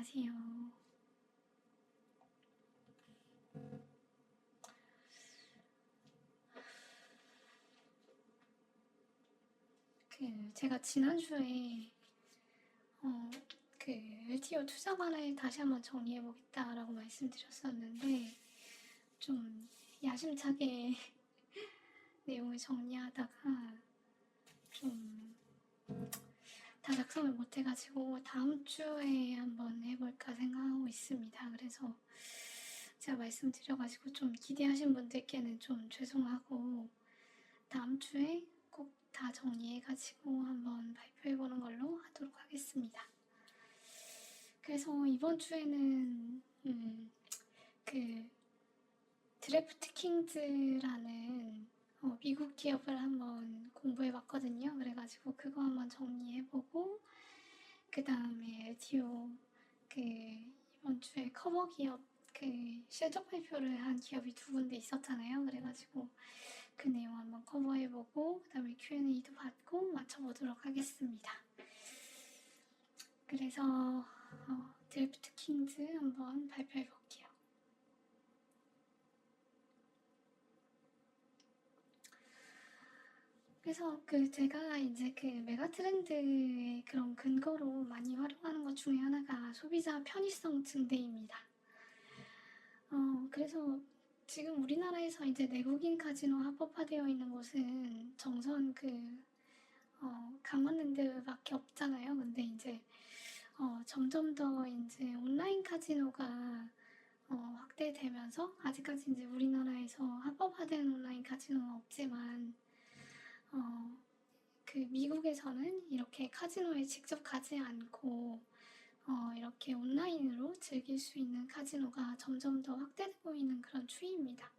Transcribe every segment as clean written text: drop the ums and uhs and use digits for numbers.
안녕하세요. 제가 지난주에 어, LTO 투자반을 다시 한번 정리해보겠다라고 말씀드렸었는데 좀 야심차게 내용을 정리하다가 좀 다 작성을 못해가지고 다음 주에 한번 해볼까 생각하고 있습니다. 그래서 제가 말씀드려가지고 좀 기대하신 분들께는 좀 죄송하고 다음 주에 꼭 다 정리해가지고 한번 발표해보는 걸로 하도록 하겠습니다. 그래서 이번 주에는 그 드래프트 킹즈라는 미국 기업을 한번 공부해봤거든요. 그래가지고 그거 한번 정리해보고 그 다음에 LTO 이번 주에 커버 기업 실적 발표를 한 기업이 두 군데 있었잖아요. 그래가지고 그 내용 한번 커버해보고 그 다음에 Q&A도 받고 맞춰보도록 하겠습니다. 그래서 드래프트 킹즈 한번 발표해볼게요. 그래서 제가 이제 메가 트렌드의 그런 근거로 많이 활용하는 것 중에 하나가 소비자 편의성 증대입니다. 그래서 지금 우리나라에서 이제 내국인 카지노 합법화되어 있는 곳은 정선 강원랜드밖에 없잖아요. 근데 이제 점점 더 이제 온라인 카지노가 확대되면서 아직까지 이제 우리나라에서 합법화된 온라인 카지노는 없지만 미국에서는 이렇게 카지노에 직접 가지 않고 이렇게 온라인으로 즐길 수 있는 카지노가 점점 더 확대되고 있는 그런 추이입니다.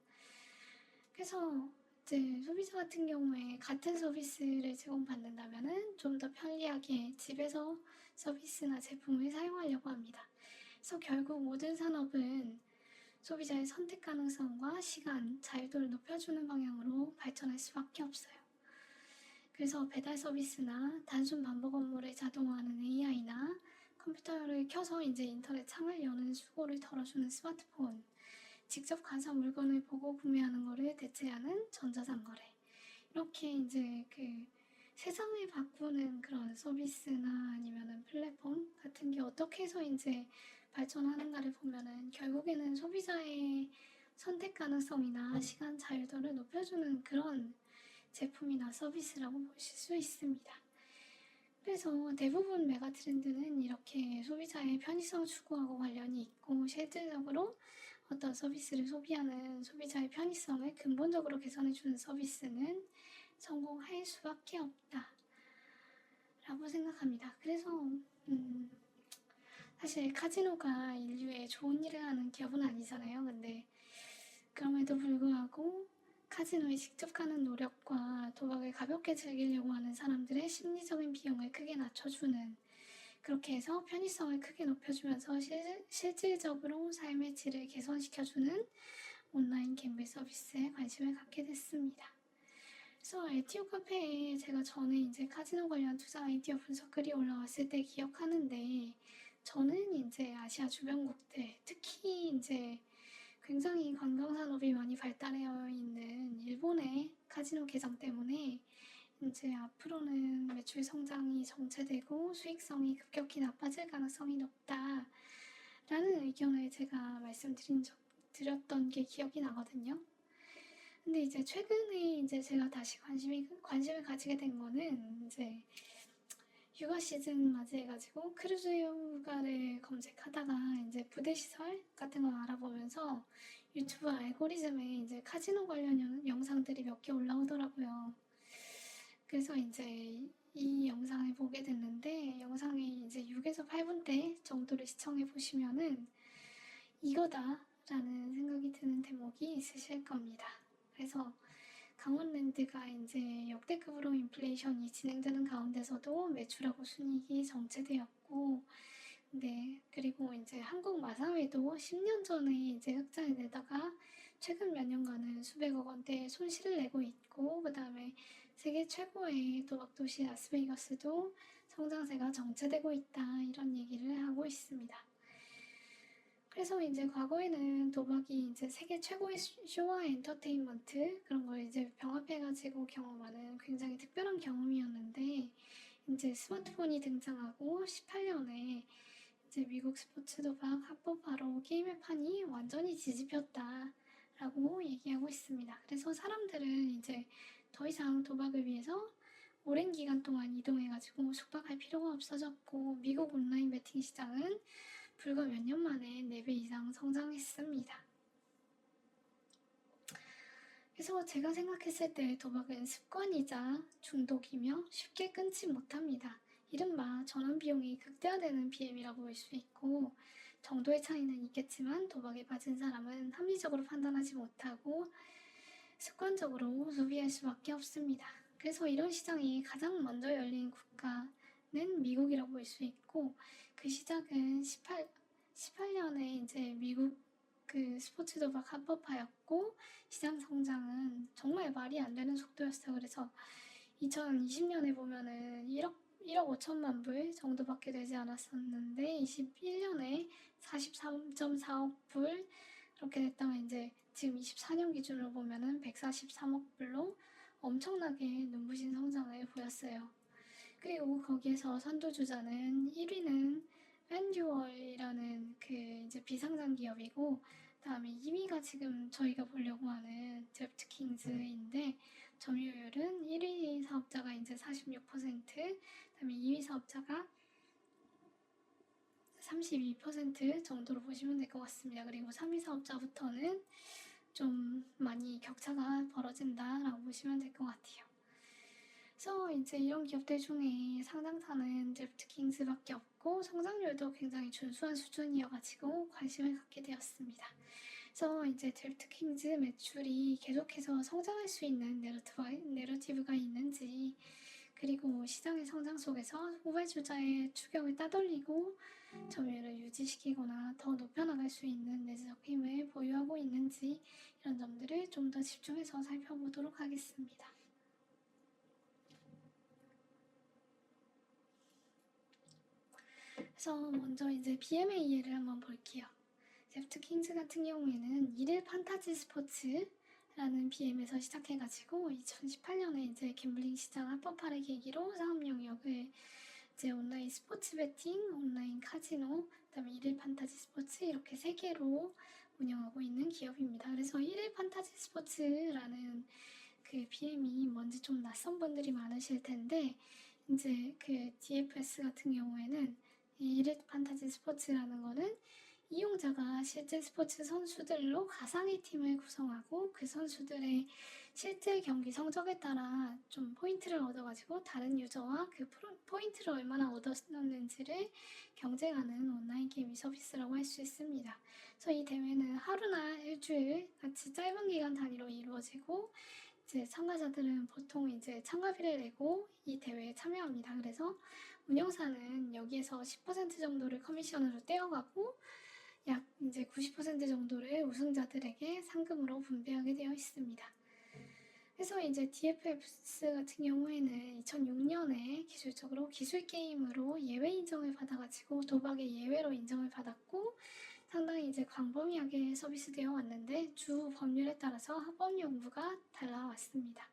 그래서 이제 소비자 같은 경우에 같은 서비스를 제공받는다면은 좀 더 편리하게 집에서 서비스나 제품을 사용하려고 합니다. 그래서 결국 모든 산업은 소비자의 선택 가능성과 시간, 자유도를 높여주는 방향으로 발전할 수밖에 없어요. 그래서 배달 서비스나 단순 반복 업무를 자동화하는 AI나 컴퓨터를 켜서 이제 인터넷 창을 여는 수고를 덜어주는 스마트폰, 직접 가서 물건을 보고 구매하는 거를 대체하는 전자상거래. 이렇게 이제 세상을 바꾸는 그런 서비스나 아니면은 플랫폼 같은 게 어떻게 해서 이제 발전하는가를 보면은 결국에는 소비자의 선택 가능성이나 시간 자유도를 높여주는 그런 제품이나 서비스라고 보실 수 있습니다. 그래서 대부분 메가 트렌드는 이렇게 소비자의 편의성 추구하고 관련이 있고 실질적으로 어떤 서비스를 소비하는 소비자의 편의성을 근본적으로 개선해주는 서비스는 성공할 수밖에 없다 라고 생각합니다. 그래서 사실 카지노가 인류에 좋은 일을 하는 기업은 아니잖아요. 근데 그럼에도 불구하고 카지노에 직접 가는 노력과 도박을 가볍게 즐기려고 하는 사람들의 심리적인 비용을 크게 낮춰주는, 그렇게 해서 편의성을 크게 높여주면서 실질적으로 삶의 질을 개선시켜주는 온라인 갬블 서비스에 관심을 갖게 됐습니다. 그래서 LTO 카페에 제가 전에 이제 카지노 관련 투자 아이디어 분석 글이 올라왔을 때 기억하는데, 저는 이제 아시아 주변국들, 특히 이제 굉장히 관광산업이 많이 발달되어 있는 일본의 카지노 개장 때문에 이제 앞으로는 매출 성장이 정체되고 수익성이 급격히 나빠질 가능성이 높다라는 의견을 제가 드렸던 게 기억이 나거든요. 근데 이제 최근에 이제 제가 다시 관심을 가지게 된 거는 이제 휴가 시즌 맞이해가지고 크루즈 휴가를 검색하다가 이제 부대시설 같은 거 알아보면서 유튜브 알고리즘에 이제 카지노 관련 영상들이 몇 개 올라오더라고요. 그래서 이제 이 영상을 보게 됐는데, 영상이 이제 6에서 8분대 정도를 시청해 보시면은 이거다라는 생각이 드는 대목이 있으실 겁니다. 그래서 강원랜드가 이제 역대급으로 인플레이션이 진행되는 가운데서도 매출하고 순이익이 정체되었고, 네, 그리고 이제 한국 마사회도 10년 전에 이제 흑자를 내다가 최근 몇 년간은 수백억 원대의 손실을 내고 있고, 그 다음에 세계 최고의 도박도시 라스베이거스도 성장세가 정체되고 있다, 이런 얘기를 하고 있습니다. 그래서 이제 과거에는 도박이 이제 세계 최고의 쇼와 엔터테인먼트 그런 걸 이제 병합해가지고 경험하는 굉장히 특별한 경험이었는데 이제 스마트폰이 등장하고 18년에 이제 미국 스포츠 도박 합법화로 게임의 판이 완전히 뒤집혔다라고 얘기하고 있습니다. 그래서 사람들은 이제 더 이상 도박을 위해서 오랜 기간 동안 이동해가지고 숙박할 필요가 없어졌고 미국 온라인 베팅 시장은 불과 몇 년 만에 4배 이상 성장했습니다. 그래서 제가 생각했을 때 도박은 습관이자 중독이며 쉽게 끊지 못합니다. 이른바 전환 비용이 극대화되는 BM이라고 볼 수 있고 정도의 차이는 있겠지만 도박에 빠진 사람은 합리적으로 판단하지 못하고 습관적으로 소비할 수밖에 없습니다. 그래서 이런 시장이 가장 먼저 열린 국가는 미국이라고 볼 수 있고 그 시작은 18년에 이제 미국 그 스포츠 도박 합법화였고 시장 성장은 정말 말이 안 되는 속도였어요. 그래서 2020년에 보면은 1억 5천만 불 정도밖에 되지 않았었는데 21년에 43.4억 불 이렇게 됐다가 이제 지금 24년 기준으로 보면은 143억 불로 엄청나게 눈부신 성장을 보였어요. 그리고 거기에서 선두주자는 1위는 팬듀얼이라는 그 이제 비상장 기업이고 다음에 2위가 지금 저희가 보려고 하는 드래프트킹즈인데 점유율은 1위 사업자가 이제 46%, 그다음에 2위 사업자가 32% 정도로 보시면 될 것 같습니다. 그리고 3위 사업자부터는 좀 많이 격차가 벌어진다라고 보시면 될 것 같아요. 그래서 이제 이런 기업들 중에 상장사는 드래프트킹스밖에 없고 성장률도 굉장히 준수한 수준이어가지고 관심을 갖게 되었습니다. 그래서 이제 드래프트킹스 매출이 계속해서 성장할 수 있는 내러티브가 있는지 그리고 시장의 성장 속에서 후발주자의 추격을 따돌리고 점유율을 유지시키거나 더 높여나갈 수 있는 내재적 힘을 보유하고 있는지 이런 점들을 좀 더 집중해서 살펴보도록 하겠습니다. 그래서 먼저 이제 BMA를 한번 볼게요. 드래프트킹스 같은 경우에는 1일 판타지 스포츠라는 BM에서 시작해가지고 2018년에 이제 갬블링 시장 합법화를 계기로 사업 영역을 이제 온라인 스포츠 베팅, 온라인 카지노, 그다음에 1일 판타지 스포츠 이렇게 3개로 운영하고 있는 기업입니다. 그래서 1일 판타지 스포츠라는 그 BM이 뭔지 좀 낯선 분들이 많으실 텐데 이제 그 DFS 같은 경우에는 이 1일 판타지 스포츠라는 거는 이용자가 실제 스포츠 선수들로 가상의 팀을 구성하고 그 선수들의 실제 경기 성적에 따라 좀 포인트를 얻어가지고 다른 유저와 그 포인트를 얼마나 얻었는지를 경쟁하는 온라인 게임 서비스라고 할 수 있습니다. 그래서 이 대회는 하루나 일주일 같이 짧은 기간 단위로 이루어지고 이제 참가자들은 보통 이제 참가비를 내고 이 대회에 참여합니다. 그래서 운영사는 여기에서 10% 정도를 커미션으로 떼어가고 약 이제 90% 정도를 우승자들에게 상금으로 분배하게 되어 있습니다. 그래서 이제 DFS 같은 경우에는 2006년에 기술적으로 기술 게임으로 예외 인정을 받아가지고 도박의 예외로 인정을 받았고 상당히 이제 광범위하게 서비스되어 왔는데 주 법률에 따라서 합법 여부가 달라왔습니다.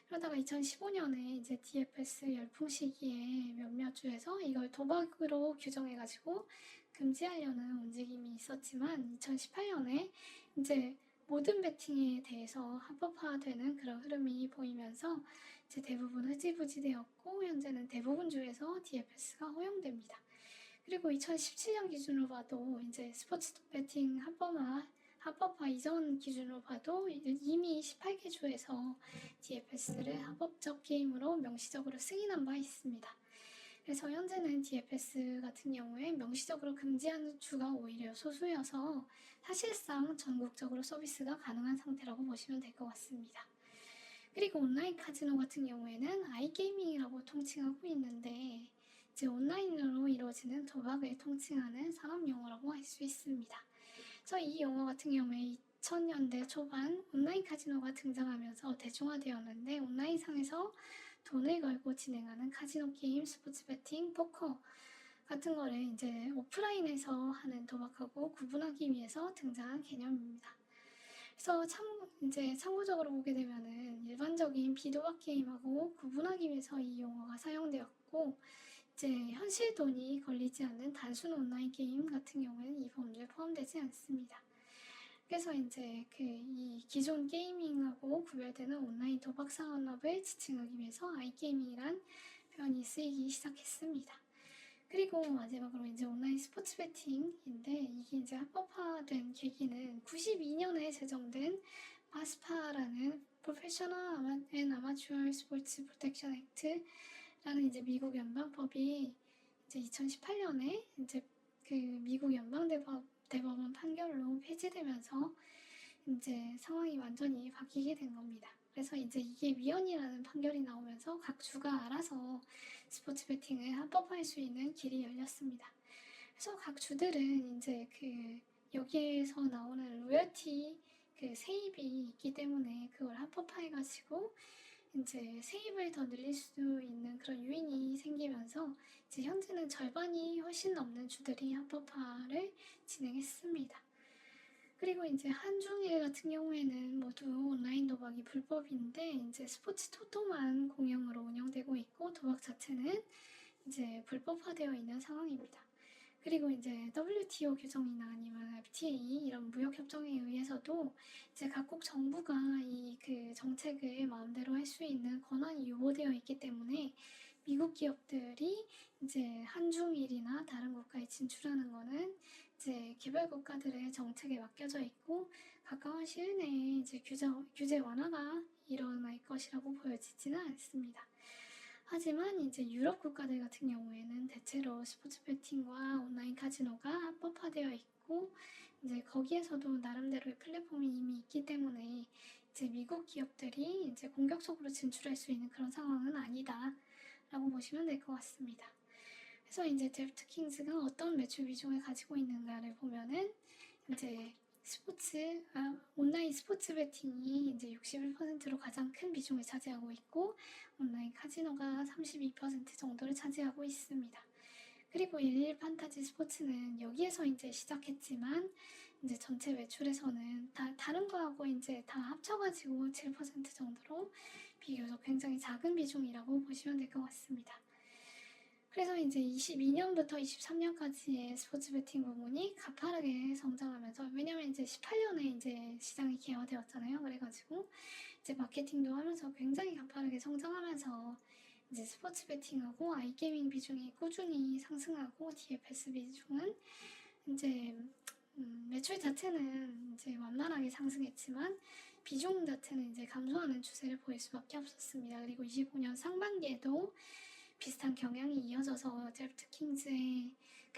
그러다가 2015년에 이제 DFS 열풍 시기에 몇몇 주에서 이걸 도박으로 규정해가지고 금지하려는 움직임이 있었지만 2018년에 이제 모든 베팅에 대해서 합법화되는 그런 흐름이 보이면서 이제 대부분 흐지부지되었고 현재는 대부분 주에서 DFS가 허용됩니다. 그리고 2017년 기준으로 봐도 이제 스포츠 베팅 합법화 이전 기준으로 봐도 이미 18개 주에서 DFS를 합법적 게임으로 명시적으로 승인한 바 있습니다. 그래서 현재는 DFS 같은 경우에 명시적으로 금지하는 주가 오히려 소수여서 사실상 전국적으로 서비스가 가능한 상태라고 보시면 될 것 같습니다. 그리고 온라인 카지노 같은 경우에는 아이게이밍이라고 통칭하고 있는데 이제 온라인으로 이루어지는 도박을 통칭하는 산업 용어라고 할 수 있습니다. 그래서 이 용어 같은 경우에 2000년대 초반 온라인 카지노가 등장하면서 대중화되었는데 온라인상에서 돈을 걸고 진행하는 카지노 게임, 스포츠 베팅, 포커가 같은 거를 이제 오프라인에서 하는 도박하고 구분하기 위해서 등장한 개념입니다. 그래서 이제 참고적으로 보게 되면은 일반적인 비도박 게임하고 구분하기 위해서 이 용어가 사용되었고, 이제 현실 돈이 걸리지 않는 단순 온라인 게임 같은 경우에는 이 범주에 포함되지 않습니다. 그래서 이제 이 기존 게이밍하고 구별되는 온라인 도박 산업을 지칭하기 위해서 아이게이밍이란 표현이 쓰이기 시작했습니다. 그리고 마지막으로 이제 온라인 스포츠 베팅인데, 이게 이제 합법화된 계기는 92년에 제정된 파스파라는 Professional and Amateur Sports Protection Act라는 이제 미국 연방법이 이제 2018년에 이제 그 미국 연방대법원 판결로 폐지되면서 이제 상황이 완전히 바뀌게 된 겁니다. 그래서 이제 이게 위헌이라는 판결이 나오면서 각 주가 알아서 스포츠 베팅을 합법화할 수 있는 길이 열렸습니다. 그래서 각 주들은 이제 여기에서 나오는 로열티 세입이 있기 때문에 그걸 합법화해가지고 이제 세입을 더 늘릴 수 있는 그런 요인이 생기면서 이제 현재는 절반이 훨씬 넘는 주들이 합법화를 진행했습니다. 그리고 이제 한중일 같은 경우에는 모두 온라인 도박이 불법인데, 이제 스포츠 토토만 공영으로 운영되고 있고 도박 자체는 이제 불법화되어 있는 상황입니다. 그리고 이제 WTO 규정이나 아니면 FTA 이런 무역 협정에 의해서도 이제 각국 정부가 이 정책을 마음대로 할 수 있는 권한이 유보되어 있기 때문에 미국 기업들이 이제 한중일이나 다른 국가에 진출하는 거는 이제 개발 국가들의 정책에 맡겨져 있고, 가까운 시일 내에 이제 규제 완화가 일어날 것이라고 보여지지는 않습니다. 하지만 이제 유럽 국가들 같은 경우에는 대체로 스포츠 베팅과 온라인 카지노가 합법화되어 있고, 이제 거기에서도 나름대로의 플랫폼이 이미 있기 때문에 이제 미국 기업들이 이제 공격적으로 진출할 수 있는 그런 상황은 아니다라고 보시면 될 것 같습니다. 그래서 이제 데프트킹즈가 어떤 매출 비중을 가지고 있는가를 보면은 이제 온라인 스포츠 베팅이 이제 61%로 가장 큰 비중을 차지하고 있고, 온라인 카지노가 32% 정도를 차지하고 있습니다. 그리고 11 판타지 스포츠는 여기에서 이제 시작했지만 이제 전체 매출에서는 다른 거하고 이제 다 합쳐가지고 7% 정도로 비교적 굉장히 작은 비중이라고 보시면 될 것 같습니다. 그래서 이제 22년부터 23년까지의 스포츠 베팅 부분이 가파르게 성장하면서, 왜냐면 이제 18년에 이제 시장이 개화되었잖아요. 그래가지고 이제 마케팅도 하면서 굉장히 가파르게 성장하면서 이제 스포츠 베팅하고 아이게이밍 비중이 꾸준히 상승하고 DFS 비중은 이제 매출 자체는 이제 완만하게 상승했지만 비중 자체는 이제 감소하는 추세를 보일 수밖에 없었습니다. 그리고 25년 상반기에도 비슷한 경향이 이어져서 데프트킹즈의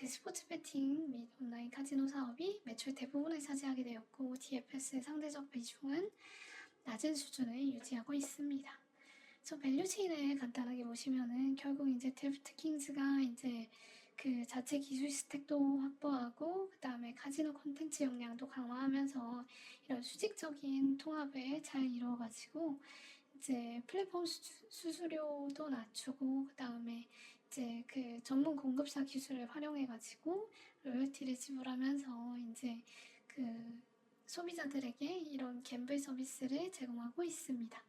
스포츠 베팅 및 온라인 카지노 사업이 매출 대부분을 차지하게 되었고, DFS의 상대적 비중은 낮은 수준을 유지하고 있습니다. 그래서 밸류체인을 간단하게 보시면은 결국 이제 데프트킹즈가 이제 자체 기술 스택도 확보하고, 그 다음에 카지노 콘텐츠 역량도 강화하면서 이런 수직적인 통합을 잘 이루어가지고 이제 플랫폼 수수료도 낮추고, 그 다음에 이제 전문 공급사 기술을 활용해가지고 로열티를 지불하면서 이제 소비자들에게 이런 갬블 서비스를 제공하고 있습니다.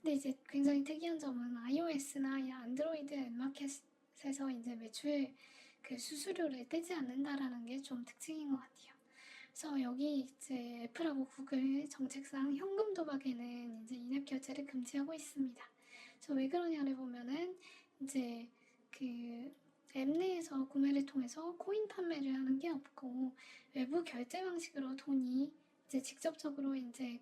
근데 이제 굉장히 특이한 점은 iOS나 안드로이드 앱마켓에서 이제 매출 수수료를 떼지 않는다라는 게 좀 특징인 것 같아요. 그래서 여기 이제 애플하고 구글 정책상 현금 도박에는 이제 인앱 결제를 금지하고 있습니다. 그래서 왜 그러냐를 보면은 이제 앱 내에서 구매를 통해서 코인 판매를 하는 게 없고, 외부 결제 방식으로 돈이 이제 직접적으로 이제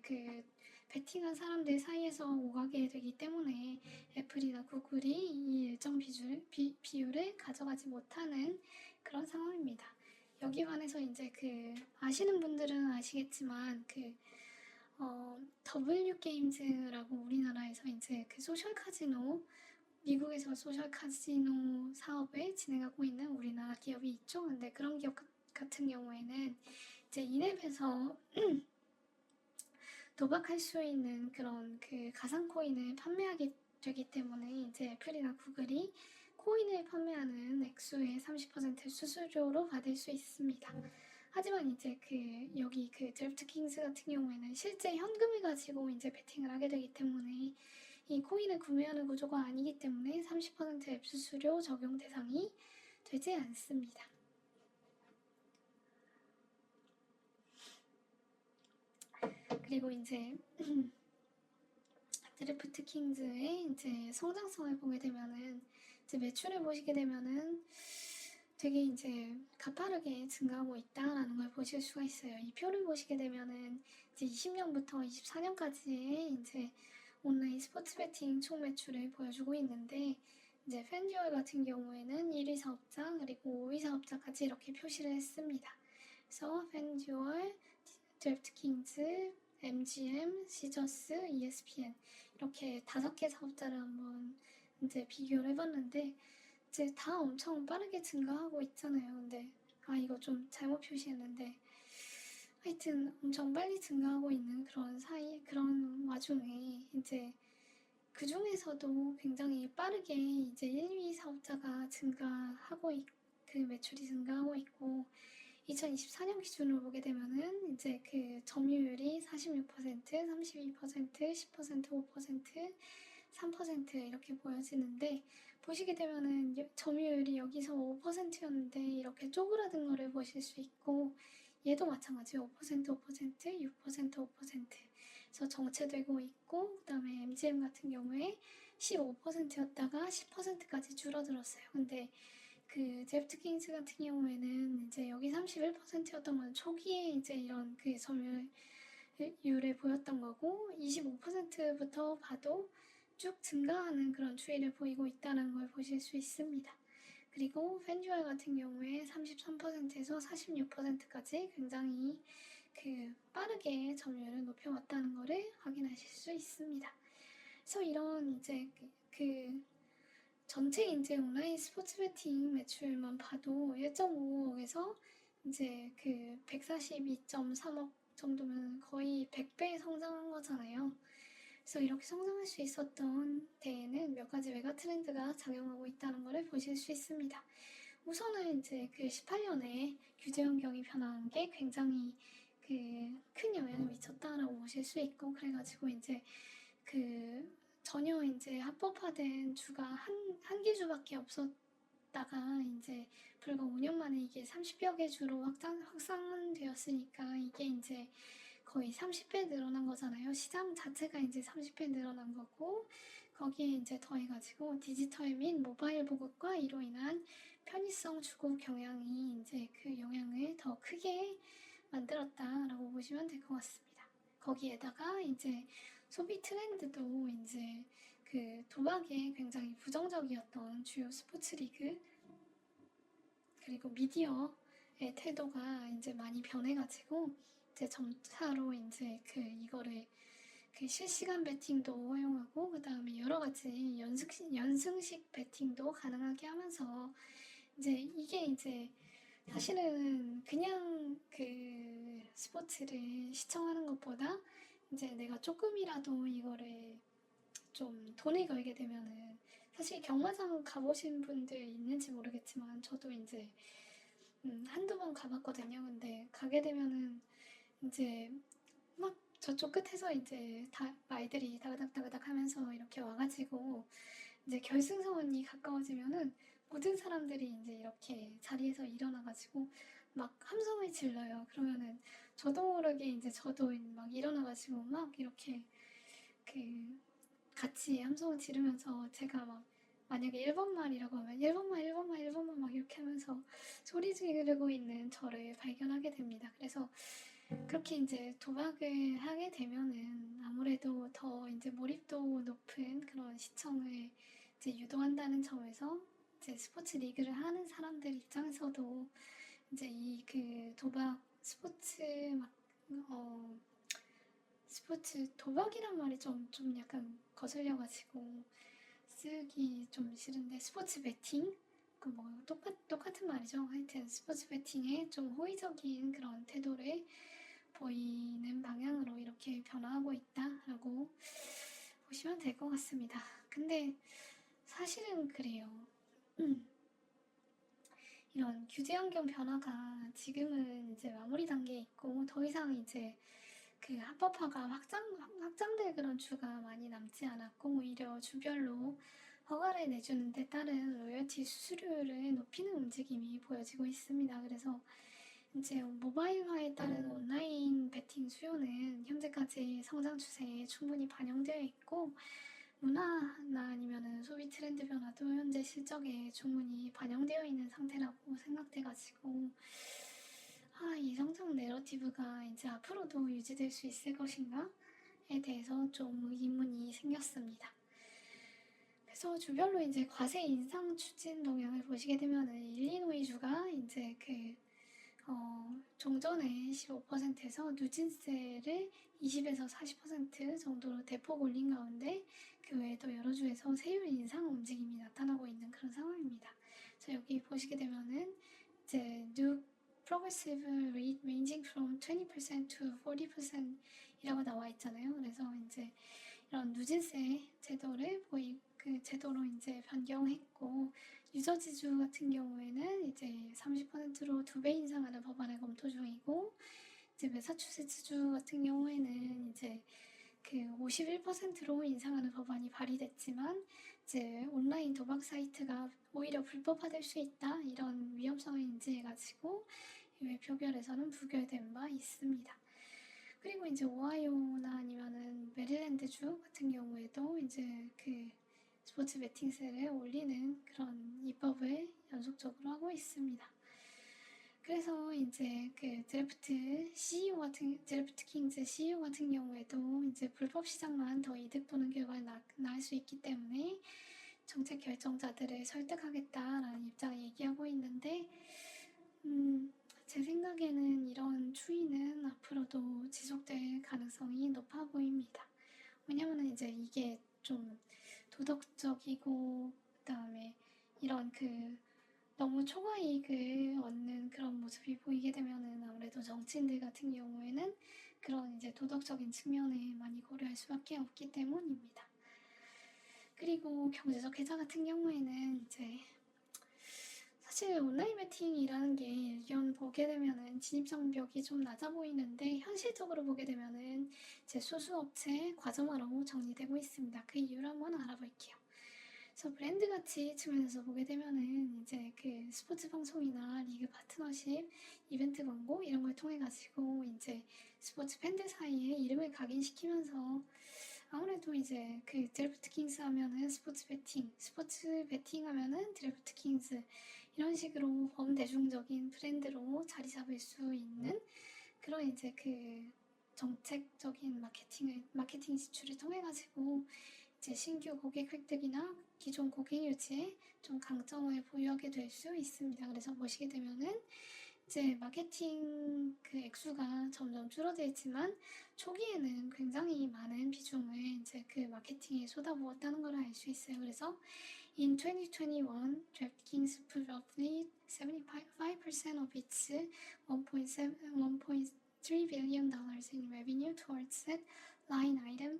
베팅한 사람들 사이에서 오가게 되기 때문에 애플이나 구글이 이 일정 비율을 가져가지 못하는 그런 상황입니다. 여기 관해서 이제 아시는 분들은 아시겠지만 W 게임즈라고 우리나라에서 이제 소셜 카지노, 미국에서 소셜 카지노 사업을 진행하고 있는 우리나라 기업이 있죠. 근데 그런 기업 같은 경우에는 이제 인앱에서 도박할 수 있는 그런 가상 코인을 판매하게 되기 때문에 이제 애플이나 구글이 코인을 판매하는 액수의 30% 수수료로 받을 수 있습니다. 하지만 이제 여기 드래프트킹스 같은 경우에는 실제 현금을 가지고 이제 베팅을 하게 되기 때문에 이 코인을 구매하는 구조가 아니기 때문에 30% 앱 수수료 적용 대상이 되지 않습니다. 그리고 이제 드래프트킹즈의 이제 성장성을 보게 되면은 이제 매출을 보시게 되면은 되게 이제 가파르게 증가하고 있다라는 걸 보실 수가 있어요. 이 표를 보시게 되면은 이제 20년부터 24년까지의 이제 온라인 스포츠 베팅 총 매출을 보여주고 있는데 이제 팬듀얼 같은 경우에는 1위 사업자 그리고 5위 사업자까지 이렇게 표시를 했습니다. 그래서 팬듀얼, 드래프트킹즈, MGM, 시저스, ESPN 이렇게 5개 사업자를 한번 이제 비교를 해봤는데 이제 다 엄청 빠르게 증가하고 있잖아요. 근데 이거 좀 잘못 표시했는데 하여튼 엄청 빨리 증가하고 있는 그런 와중에 이제 그 중에서도 굉장히 빠르게 이제 1위 사업자가 그 매출이 증가하고 있고 2024년 기준으로 보게 되면은 이제 그 점유율이 46%, 32%, 10%, 5%, 3% 이렇게 보여지는데 보시게 되면은 점유율이 여기서 5%였는데 이렇게 쪼그라든 거를 보실 수 있고 얘도 마찬가지 5%, 5%, 6%, 5% 그래서 정체되고 있고 그 다음에 MGM 같은 경우에 15%였다가 10%까지 줄어들었어요. 근데 그 드래프트킹스 같은 경우에는 이제 여기 31%였던 건 초기에 이제 이런 그 점유율을 보였던 거고 25%부터 봐도 쭉 증가하는 그런 추이를 보이고 있다는 걸 보실 수 있습니다. 그리고 팬듀얼 같은 경우에 33%에서 46%까지 굉장히 빠르게 점유율을 높여왔다는 것을 확인하실 수 있습니다. 그래서 이런 이제 전체 이제 온라인 스포츠 베팅 매출만 봐도 1.5억에서 이제 142.3억 정도면 거의 100배 성장한 거잖아요. 그래서 이렇게 성장할 수 있었던 데에는 몇 가지 메가 트렌드가 작용하고 있다는 것을 보실 수 있습니다. 우선은 이제 18년에 규제 환경이 변화한 게 굉장히 큰 영향을 미쳤다라고 보실 수 있고 그래가지고 이제 전혀 이제 합법화된 주가 한 개 주밖에 없었다가 이제 불과 5년 만에 이게 30여 개 주로 확산되었으니까 이게 이제 거의 30배 늘어난 거잖아요. 시장 자체가 이제 30배 늘어난 거고 거기에 이제 더해가지고 디지털 및 모바일 보급과 이로 인한 편의성 추구 경향이 이제 그 영향을 더 크게 만들었다라고 보시면 될 것 같습니다. 거기에다가 이제 소비 트렌드도 이제 도박에 굉장히 부정적이었던 주요 스포츠 리그 그리고 미디어의 태도가 이제 많이 변해가지고 이제 점차로 이제 이거를 실시간 베팅도 허용하고 그 다음에 여러 가지 연승식 베팅도 가능하게 하면서 이제 이게 이제 사실은 그냥 스포츠를 시청하는 것보다 이제 내가 조금이라도 이거를 좀 돈을 걸게 되면은 사실 경마장 가보신 분들 있는지 모르겠지만 저도 이제 한두 번 가봤거든요. 근데 가게 되면은 이제 막 저쪽 끝에서 이제 말들이 다그닥다그닥 하면서 이렇게 와가지고 이제 결승선이 가까워지면은 모든 사람들이 이제 이렇게 자리에서 일어나가지고 막 함성을 질러요. 그러면은 저도 모르게 이제 저도 막 일어나가지고 막 이렇게 같이 함성을 지르면서 제가 막 만약에 1번 말이라고 하면 1번 말, 1번 말, 1번 말 막 이렇게 하면서 소리 지르고 있는 저를 발견하게 됩니다. 그래서 그렇게 이제 도박을 하게 되면은 아무래도 더 이제 몰입도 높은 그런 시청을 이제 유도한다는 점에서 이제 스포츠 리그를 하는 사람들 입장에서도 이제 도박 스포츠 도박이란 말이 좀 약간 거슬려가지고 쓰기 좀 싫은데 스포츠 베팅 뭐 똑같은 말이죠. 하여튼 스포츠 베팅에 좀 호의적인 그런 태도를 보이는 방향으로 이렇게 변화하고 있다라고 보시면 될 것 같습니다. 근데 사실은 그래요. 음, 이런 규제 환경 변화가 지금은 이제 마무리 단계에 있고 더 이상 이제 그 합법화가 확장될 그런 주가 많이 남지 않았고 오히려 주별로 허가를 내주는 데 따른 로열티 수수료를 높이는 움직임이 보여지고 있습니다. 그래서 이제 모바일화에 따른 온라인 베팅 수요는 현재까지 성장 추세에 충분히 반영되어 있고 문화나 아니면은 소비 트렌드 변화도 현재 실적에 충분히 반영되어 있는 상태라고 생각돼가지고 이 성장 내러티브가 이제 앞으로도 유지될 수 있을 것인가에 대해서 좀 의문이 생겼습니다. 그래서 주별로 이제 과세 인상 추진 동향을 보시게 되면은 일리노이주가 이제 종전에 15%에서 누진세를 20에서 40% 정도로 대폭 올린 가운데 그 외에도 여러 주에서 세율 인상 움직임이 나타나고 있는 그런 상황입니다. 그래서 여기 보시게 되면은 이제 new progressive rate ranging from 20% to 40% 이라고 나와 있잖아요. 그래서 이제 이런 누진세 제도를 그 제도로 이제 변경했고 유저지주 같은 경우에는 이제 30%로 2배 인상하는 법안을 검토 중이고 이제 매사추세츠주 같은 경우에는 이제 그 51%로 인상하는 법안이 발의됐지만 이제 온라인 도박 사이트가 오히려 불법화될 수 있다 이런 위험성을 인지해가지고 표결에서는 부결된 바 있습니다. 그리고 이제 오하이오나 아니면은 메릴랜드주 같은 경우에도 이제 그 스포츠 베팅세를 올리는 그런 입법을 연속적으로 하고 있습니다. 그래서 이제 그 드래프트 킹즈 CEO 같은 경우에도 이제 불법 시장만 더 이득 보는 결과를 낳을 수 있기 때문에 정책 결정자들을 설득하겠다라는 입장을 얘기하고 있는데, 제 생각에는 이런 추이는 앞으로도 지속될 가능성이 높아 보입니다. 왜냐면은 이제 이게 좀 도덕적이고 그다음에 이런 너무 초과이익을 얻는 그런 모습이 보이게 되면은 아무래도 정치인들 같은 경우에는 그런 이제 도덕적인 측면에 많이 고려할 수밖에 없기 때문입니다. 그리고 경제적 해자 같은 경우에는 이제 사실 온라인 베팅이라는 게 일견 보게 되면은 진입장벽이 좀 낮아 보이는데 현실적으로 보게 되면은 이제 소수업체 과점화로 정리되고 있습니다. 그 이유를 한번 알아볼게요. 그래서 브랜드 가치 측면에서 보게 되면은 이제 그 스포츠 방송이나 리그 파트너십, 이벤트 광고 이런 걸 통해 가지고 이제 스포츠 팬들 사이에 이름을 각인시키면서 아무래도 이제 그 드래프트 킹스 하면은 스포츠 베팅 하면은 드래프트 킹스 이런 식으로 범대중적인 브랜드로 자리 잡을 수 있는 그런 이제 그 정책적인 마케팅 지출을 통해 가지고 이제 신규 고객 획득이나 기존 고객 유지에 좀 강점을 보유하게 될 수 있습니다. 그래서 보시게 되면은 이제 마케팅 그 액수가 점점 줄어들지만 초기에는 굉장히 많은 비중을 이제 그 마케팅에 쏟아부었다는 걸 알 수 있어요. 그래서 in 2021, DraftKings put roughly 75% of its 1.3 billion dollars in revenue towards that line item,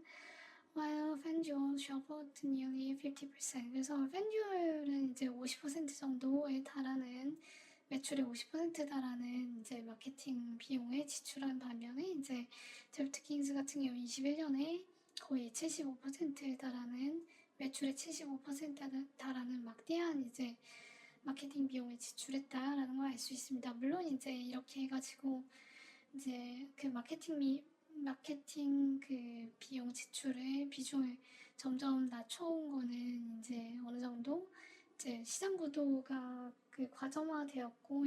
while FanDuel shuffled nearly 50%. 그래서 FanDuel은 이제 50% 정도에 달하는 매출의 50% 달하는 이제 마케팅 비용에 지출한 반면에 이제 드래프트킹스 같은 경우 21년에 거의 75%에 달하는 매출의 75%에 달하는 막대한 이제 마케팅 비용을 지출했다라는 걸 알 수 있습니다. 물론 이제 이렇게 해가지고 이제 그 마케팅 그 비용 지출의 비중을 점점 낮춰온 거는 이제 어느 정도 이제 시장 구도가 그 과점화되었고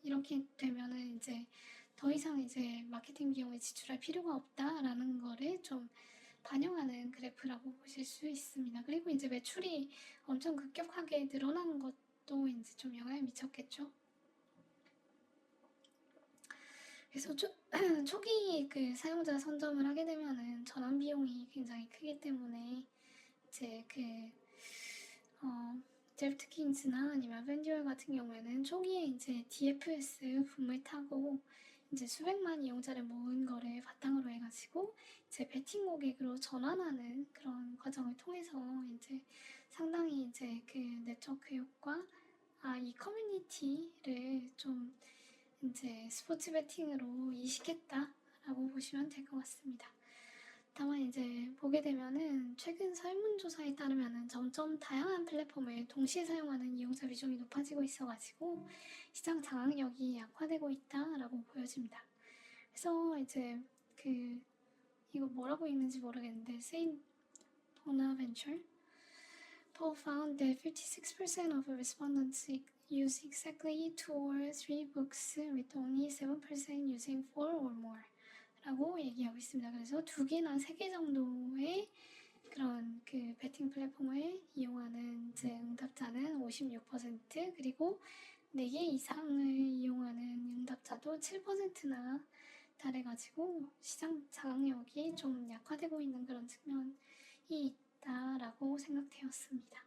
이렇게 되면은 이제 더 이상 이제 마케팅 비용을 지출할 필요가 없다라는 거를 좀 반영하는 그래프라고 보실 수 있습니다. 그리고 이제 매출이 엄청 급격하게 늘어난 것도 이제 좀 영향을 미쳤겠죠. 그래서 초기 그 사용자 선점을 하게 되면은 전환 비용이 굉장히 크기 때문에 이제 드래프트킹스나 아니면 팬듀얼 같은 경우에는 초기에 이제 DFS 붐을 타고 이제 수백만 이용자를 모은 거를 바탕으로 해가지고 이제 베팅 고객으로 전환하는 그런 과정을 통해서 이제 상당히 이제 그 네트워크 효과, 이 커뮤니티를 좀 이제 스포츠 베팅으로 이식했다라고 보시면 될 것 같습니다. 다만 이제 보게 되면은 최근 설문조사에 따르면은 점점 다양한 플랫폼을 동시에 사용하는 이용자 비중이 높아지고 있어가지고 시장 장악력이 약화되고 있다라고 보여집니다. 그래서 이제 그 이거 뭐라고 읽는지 모르겠는데 Saint Bonaventure poll found that 56% of respondents use exactly 2 or 3 books with only 7% using 4 or more 라고 얘기하고 있습니다. 그래서 2개나 3개 정도의 그런 그 베팅 플랫폼을 이용하는 이제 응답자는 56%, 그리고 4개 이상을 이용하는 응답자도 7%나 달해가지고 시장 장악력이 좀 약화되고 있는 그런 측면이 있다라고 생각되었습니다.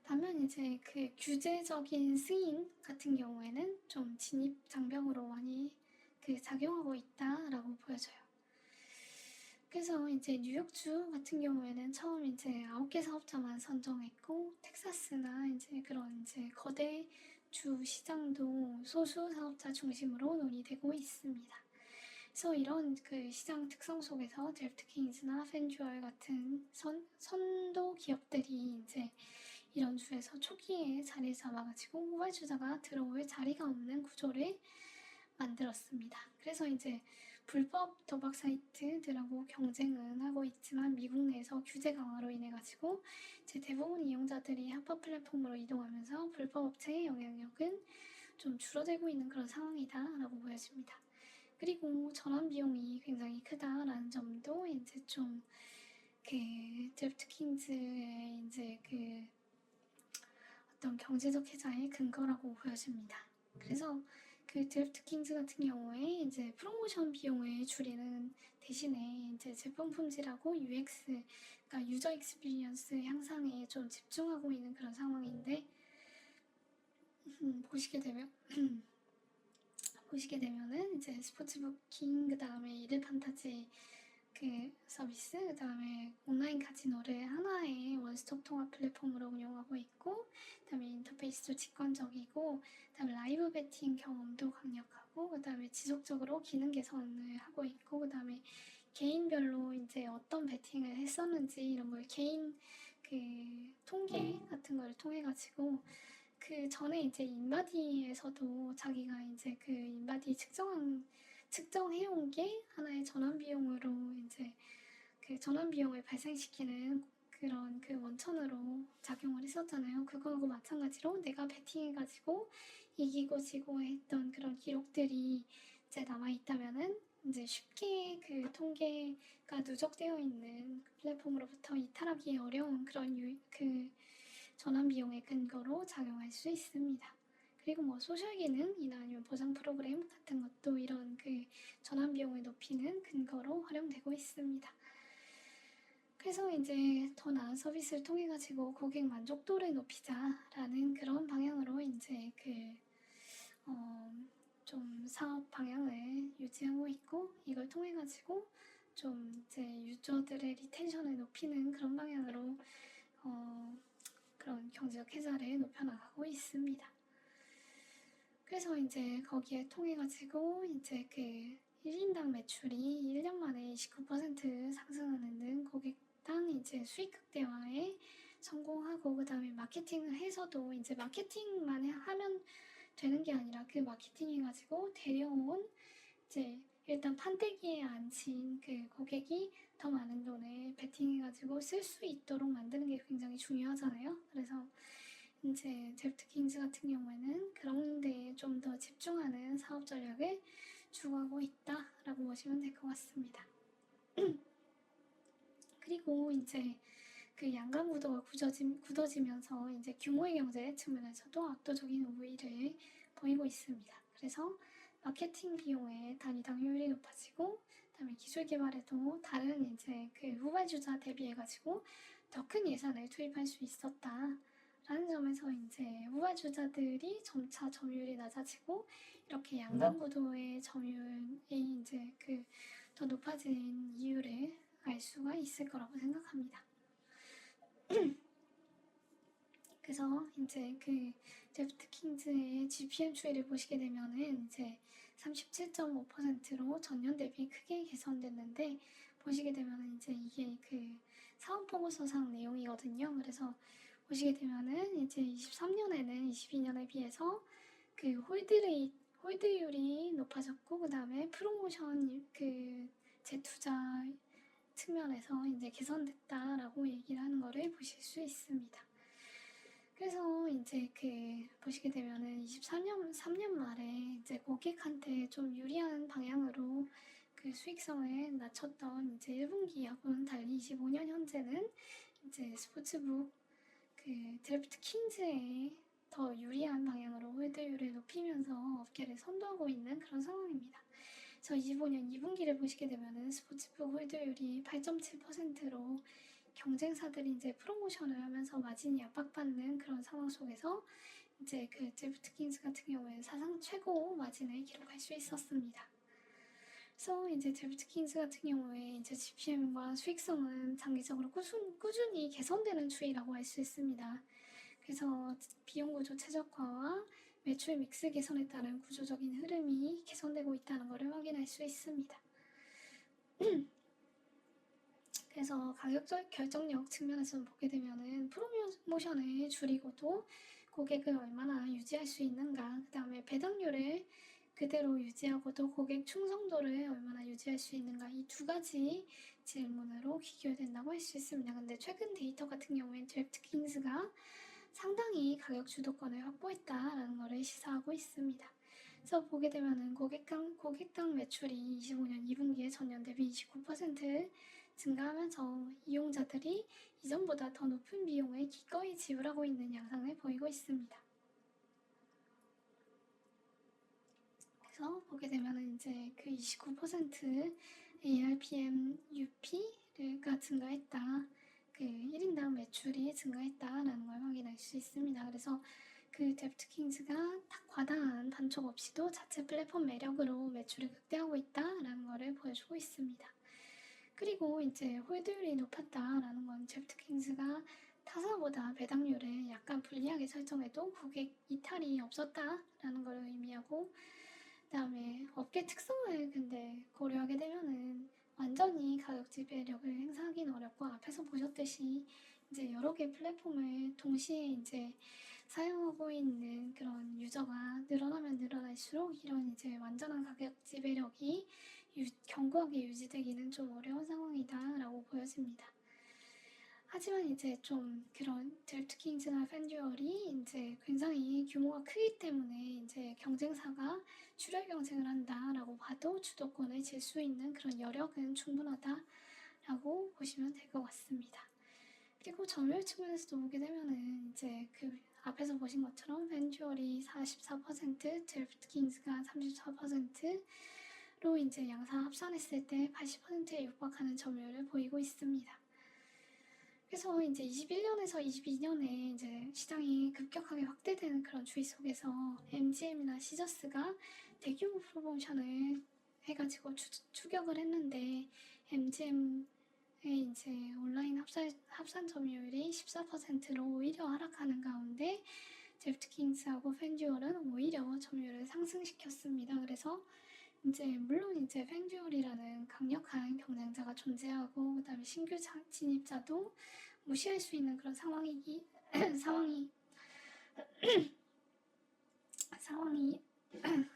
반면 이제 그 규제적인 승인 같은 경우에는 좀 진입 장벽으로 많이 그 작용하고 있다라고 보여져요. 그래서 이제 뉴욕주 같은 경우에는 처음 이제 9개 사업자만 선정했고, 텍사스나 이제 그런 이제 거대 주 시장도 소수 사업자 중심으로 논의되고 있습니다. 그래서 이런 그 시장 특성 속에서 드래프트킹즈나 팬듀얼 같은 선도 기업들이 이제 이런 주에서 초기에 자리를 잡아가지고 후발주자가 들어올 자리가 없는 구조를 만들었습니다. 그래서 이제 불법 도박 사이트들하고 경쟁은 하고 있지만 미국 내에서 규제 강화로 인해 가지고 이제 대부분 이용자들이 합법 플랫폼으로 이동하면서 불법 업체의 영향력은 좀 줄어들고 있는 그런 상황이다라고 보여집니다. 그리고 전환 비용이 굉장히 크다라는 점도 이제 좀 그 드래프트킹즈의 이제 그 어떤 경제적 혜자의 근거라고 보여집니다. 그래서 그 드래프트킹즈 같은 경우에 이제 프로모션 비용을 줄이는 대신에 이제 제품 품질하고 UX, 그러니까 유저 익스피리언스 향상에 좀 집중하고 있는 그런 상황인데, 보시게 되면은 이제 스포츠 부킹, 그 다음에 이들 판타지 그 서비스, 그 다음에 온라인 카지노를 하나의 원스톱 통합 플랫폼으로 운영하고 있고, 그 다음에 인터페이스도 직관적이고, 그 다음에 라이브 베팅 경험도 강력하고, 그 다음에 지속적으로 기능 개선을 하고 있고, 그 다음에 개인별로 이제 어떤 베팅을 했었는지 이런 걸 개인 그 통계 같은 걸 통해 가지고 그 전에 이제 인바디에서도 자기가 이제 그 인바디 측정해온 게 하나의 전환 비용으로 이제 그 전환 비용을 발생시키는 그런 그 원천으로 작용을 했었잖아요. 그거하고 마찬가지로 내가 베팅해가지고 이기고 지고 했던 그런 기록들이 이제 남아있다면은 이제 쉽게 그 통계가 누적되어 있는 플랫폼으로부터 이탈하기 어려운 그런 그 전환 비용의 근거로 작용할 수 있습니다. 그리고 뭐 소셜 기능이나 아니면 보상 프로그램 같은 것도 이런 그 전환 비용을 높이는 근거로 활용되고 있습니다. 그래서 이제 더 나은 서비스를 통해 가지고 고객 만족도를 높이자라는 그런 방향으로 이제 좀 사업 방향을 유지하고 있고, 이걸 통해 가지고 좀 이제 유저들의 리텐션을 높이는 그런 방향으로 그런 경제적 혜자를 높여나가고 있습니다. 그래서 이제 거기에 통해 가지고 이제 그 1인당 매출이 1년 만에 29% 상승하는 등 고객당 이제 수익 극대화에 성공하고, 그 다음에 마케팅을 해서도 이제 마케팅만 하면 되는 게 아니라 그 마케팅 해가지고 데려온 이제 일단 판때기에 앉힌 그 고객이 더 많은 돈을 베팅해가지고 쓸 수 있도록 만드는 게 굉장히 중요하잖아요. 그래서 이제 드래프트킹즈 같은 경우에는 그런 데에 좀 더 집중하는 사업 전략을 추구하고 있다라고 보시면 될 것 같습니다. 그리고 이제 그 양강 구도가 굳어지면서 이제 규모의 경제 측면에서도 압도적인 우위를 보이고 있습니다. 그래서 마케팅 비용의 단위당 효율이 높아지고, 그다음에 기술 개발에도 다른 이제 그 후발주자 대비해가지고 더 큰 예산을 투입할 수 있었다라고 라는 점에서 이제 우발주자들이 점차 점유율이 낮아지고 이렇게 양강 구도의 점유율이 이제 더 높아진 이유를 알 수가 있을 거라고 생각합니다. 그래서 이제 제프트 킹즈의 GPM 추이를 보시게 되면은 이제 37.5%로 전년 대비 크게 개선됐는데, 보시게 되면은 이제 이게 사업 보고서상 내용이거든요. 그래서 보시게 되면은 이제 23년에는 22년에 비해서 홀드율이 높아졌고, 그 다음에 프로모션 재투자 측면에서 이제 개선됐다라고 얘기를 하는 거를 보실 수 있습니다. 그래서 이제 보시게 되면은 3년 말에 이제 고객한테 좀 유리한 방향으로 수익성을 낮췄던 이제 1분기하고는 달리 25년 현재는 이제 스포츠북 드래프트 킹즈에 더 유리한 방향으로 홀드율을 높이면서 업계를 선도하고 있는 그런 상황입니다. 그래서 25년 2분기를 보시게 되면은 스포츠북 홀드율이 8.7%로 경쟁사들이 이제 프로모션을 하면서 마진이 압박받는 그런 상황 속에서 이제 제프트 킹즈 같은 경우에는 사상 최고 마진을 기록할 수 있었습니다. 그래서 이제 제프트 킹즈 같은 경우에 이제 GPM과 수익성은 장기적으로 꾸준히 개선되는 추이라고 할 수 있습니다. 그래서 비용 구조 최적화와 매출 믹스 개선에 따른 구조적인 흐름이 개선되고 있다는 것을 확인할 수 있습니다. 그래서 가격적 결정력 측면에서 보게 되면은 프로모션을 줄이고도 고객을 얼마나 유지할 수 있는가, 그 다음에 배당률을 그대로 유지하고도 고객 충성도를 얼마나 유지할 수 있는가, 이 두 가지 질문으로 귀결된다고 할 수 있습니다. 근데 최근 데이터 같은 경우엔 드래프트 킹즈가 상당히 가격 주도권을 확보했다라는 것을 시사하고 있습니다. 그래서 보게 되면은 고객당 매출이 25년 2분기에 전년 대비 29% 증가하면서 이용자들이 이전보다 더 높은 비용을 기꺼이 지불하고 있는 양상을 보이고 있습니다. 그래서 보게 되면은 이제 29% ARPM UP가 증가했다. 1인당 매출이 증가했다라는 걸 확인할 수 있습니다. 그래서 제프트 킹즈가 과다한 단촉 없이도 자체 플랫폼 매력으로 매출을 극대화하고 있다라는 것을 보여주고 있습니다. 그리고 이제 홀드율이 높았다라는 건 제프트 킹즈가 타사보다 배당률을 약간 불리하게 설정해도 고객 이탈이 없었다라는 걸 의미하고, 그 다음에 업계 특성을 근데 고려하게 되면은 완전히 가격 지배력을 행사하기는 어렵고, 앞에서 보셨듯이 이제 여러 개 플랫폼을 동시에 이제 사용하고 있는 그런 유저가 늘어나면 늘어날수록 이런 이제 완전한 가격 지배력이 견고하게 유지되기는 좀 어려운 상황이다라고 보여집니다. 하지만 이제 좀 그런 드래프트 킹즈나 팬듀얼이 이제 굉장히 규모가 크기 때문에 이제 경쟁사가 출혈 경쟁을 한다라고 봐도 주도권을 질 수 있는 그런 여력은 충분하다라고 보시면 될 것 같습니다. 그리고 점유율 측면에서도 보게 되면은 이제 앞에서 보신 것처럼 팬듀얼이 44%, 드래프트 킹즈가 34%로 이제 양사 합산했을 때 80%에 육박하는 점유율을 보이고 있습니다. 그래서 이제 21년에서 22년에 이제 시장이 급격하게 확대되는 그런 추이 속에서 MGM이나 시저스가 대규모 프로모션을 해가지고 추격을 했는데, MGM의 이제 온라인 합산 점유율이 14%로 오히려 하락하는 가운데 제프트 킹즈하고 팬듀얼은 오히려 점유율을 상승시켰습니다. 그래서 이제 물론 이제 팬듀얼이라는 강력한 경쟁자가 존재하고, 그다음에 신규 진입자도 무시할 수 있는 그런 상황이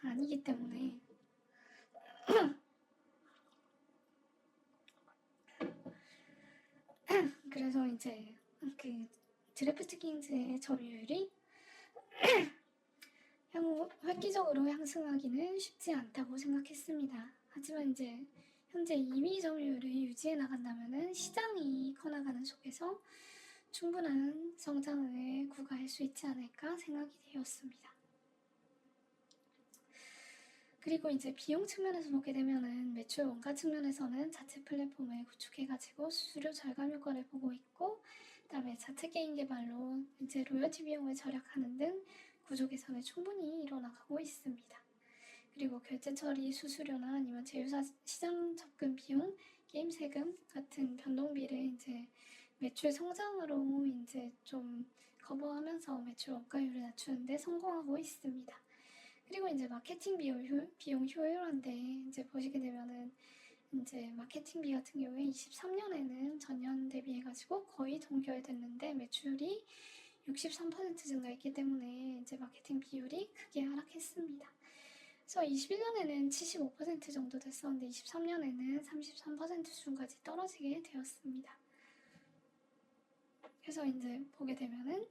아니기 때문에 그래서 이제 드래프트 킹즈의 점유율이 향후 획기적으로 향상하기는 쉽지 않다고 생각했습니다. 하지만 이제 현재 임의 점유율을 유지해 나간다면은 시장이 커나가는 속에서 충분한 성장을 구가할 수 있지 않을까 생각이 되었습니다. 그리고 이제 비용 측면에서 보게 되면은 매출 원가 측면에서는 자체 플랫폼을 구축해가지고 수수료 절감 효과를 보고 있고, 그다음에 자체 게임 개발로 이제 로열티 비용을 절약하는 등 구조 개선이 충분히 일어나가고 있습니다. 그리고 결제 처리 수수료나 아니면 제휴사 시장 접근 비용, 게임 세금 같은 변동비를 이제 매출 성장으로 이제 좀 커버하면서 매출 원가율을 낮추는데 성공하고 있습니다. 그리고 이제 마케팅 비용 효율화인데 이제 보시게 되면은 이제 마케팅비 같은 경우에 23년에는 전년 대비해가지고 거의 동결됐는데 매출이 63% 증가했기 때문에 이제 마케팅 비율이 크게 하락했습니다. 그래서 21년에는 75% 정도 됐었는데 23년에는 33% 수준까지 떨어지게 되었습니다. 그래서 이제 보게 되면은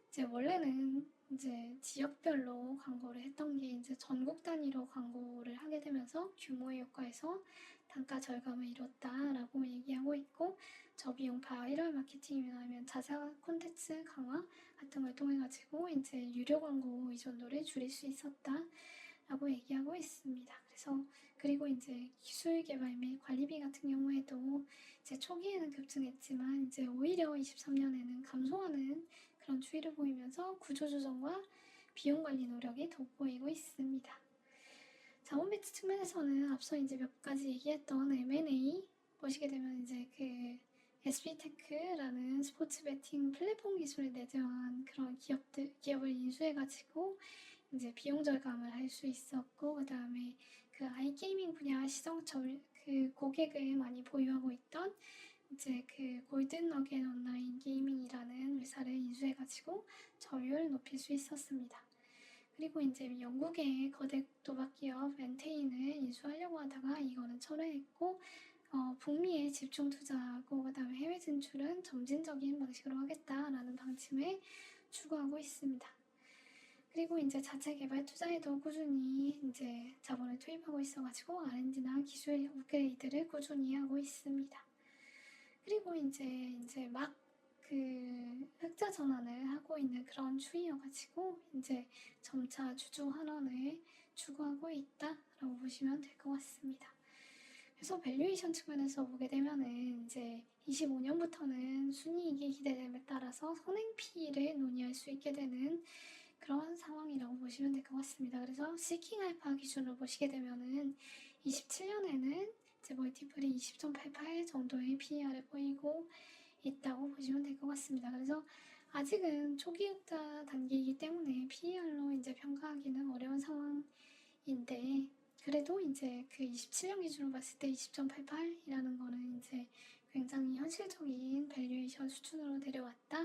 이제 원래는 이제 지역별로 광고를 했던 게 이제 전국 단위로 광고를 하게 되면서 규모의 효과에서 단가 절감을 이뤘다라고 얘기하고 있고, 저비용 바이럴 마케팅이나 아니면 자사 콘텐츠 강화 같은 걸 통해 가지고 이제 유료 광고 의존도를 줄일 수 있었다라고 얘기하고 있습니다. 그래서 그리고 이제 기술 개발 및 관리비 같은 경우에도 이제 초기에는 급증했지만 이제 오히려 23년에는 감소하는 그런 추이를 보이면서 구조조정과 비용 관리 노력이 돋보이고 있습니다. 자원 배치 측면에서는 앞서 이제 몇 가지 얘기했던 M&A 보시게 되면 이제 그 SB테크라는 스포츠 베팅 플랫폼 기술을 내재한 그런 기업을 인수해가지고 이제 비용 절감을 할 수 있었고, 그 다음에 그 아이게이밍 분야 그 고객을 많이 보유하고 있던 이제 그 골든 너겟 온라인 게이밍이라는 회사를 인수해가지고 점유율을 높일 수 있었습니다. 그리고 이제 영국의 거대 도박 기업 엔테인을 인수하려고 하다가 이거는 철회했고, 북미에 집중 투자하고 그다음에 해외 진출은 점진적인 방식으로 하겠다라는 방침을 추구하고 있습니다. 그리고 이제 자체 개발 투자에도 꾸준히 이제 자본을 투입하고 있어가지고 R&D나 기술 업그레이드를 꾸준히 하고 있습니다. 그리고 이제 막 그 흑자 전환을 하고 있는 그런 추이여가지고 이제 점차 주주 환원을 추구하고 있다라고 보시면 될 것 같습니다. 그래서 밸류에이션 측면에서 보게 되면은 이제 25년부터는 순이익이 기대됨에 따라서 선행 P를 논의할 수 있게 되는 그런 상황이라고 보시면 될 것 같습니다. 그래서 시킹 알파 기준으로 보시게 되면은 27년에는 이제 멀티플이 20.88 정도의 PER을 보이고 있다고 보시면 될 것 같습니다. 그래서 아직은 초기 흑자 단계이기 때문에 PER로 이제 평가하기는 어려운 상황인데, 그래도 이제 그 27년 기준으로 봤을 때 20.88이라는 거는 이제 굉장히 현실적인 밸류에이션 수준으로 내려왔다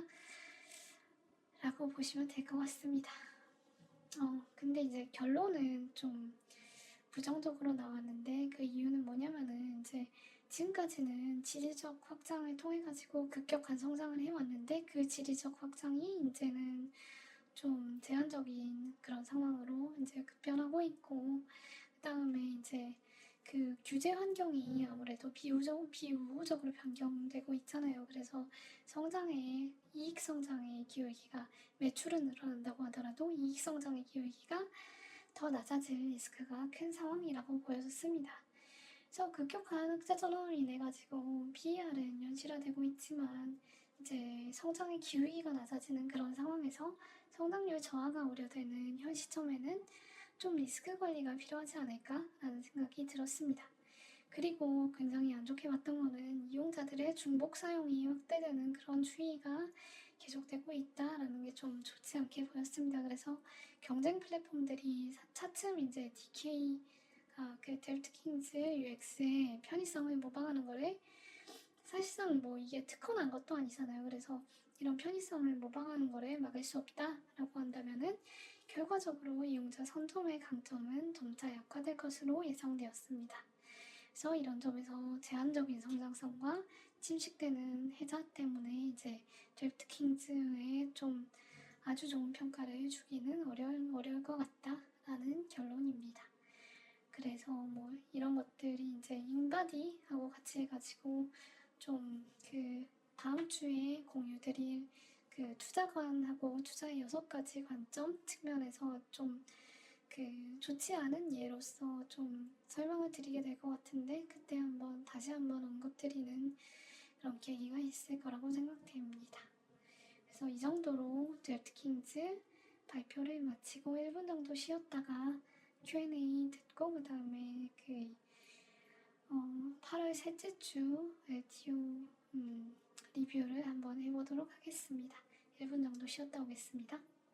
라고 보시면 될 것 같습니다. 근데 이제 결론은 좀 부정적으로 나왔는데, 그 이유는 뭐냐면은 이제 지금까지는 지리적 확장을 통해 가지고 급격한 성장을 해왔는데 그 지리적 확장이 이제는 좀 제한적인 그런 상황으로 이제 급변하고 있고, 그 다음에 이제 그 규제 환경이 아무래도 비우호적으로 변경되고 있잖아요. 그래서 이익 성장의 기울기가, 매출은 늘어난다고 하더라도 이익 성장의 기울기가 더 낮아질 리스크가 큰 상황이라고 보여졌습니다. 그래서 급격한 흑자 전환으로 인해 가지고 PER은 현실화되고 있지만 이제 성장의 기울기가 낮아지는 그런 상황에서 성장률 저하가 우려되는 현 시점에는 좀 리스크 관리가 필요하지 않을까라는 생각이 들었습니다. 그리고 굉장히 안 좋게 봤던 거는 이용자들의 중복 사용이 확대되는 그런 추이가 계속되고 있다라는 게 좀 좋지 않게 보였습니다. 그래서 경쟁 플랫폼들이 차츰 이제 그 델트킹즈 UX의 편의성을 모방하는 거를, 사실상 뭐 이게 특허난 것도 아니잖아요. 그래서 이런 편의성을 모방하는 거를 막을 수 없다라고 한다면은 결과적으로 이용자 선점의 강점은 점차 약화될 것으로 예상되었습니다. 그래서 이런 점에서 제한적인 성장성과 침식되는 해자 때문에 이제 드래프트킹즈에 좀 아주 좋은 평가를 주기는 어려울 것 같다라는 결론입니다. 그래서 뭐 이런 것들이 이제 인바디하고 같이 해가지고 좀 그 다음 주에 공유드릴 그 투자관하고 투자의 6가지 관점 측면에서 좀 그 좋지 않은 예로서 좀 설명을 드리게 될 것 같은데, 그때 다시 한번 언급드리는 그런 계기가 있을 거라고 생각됩니다. 그래서 이 정도로 드래프트킹즈 발표를 마치고 1분 정도 쉬었다가 Q&A 듣고 그 다음에 8월 셋째 주 LTO 리뷰를 한번 해보도록 하겠습니다. 1분 정도 쉬었다 오겠습니다.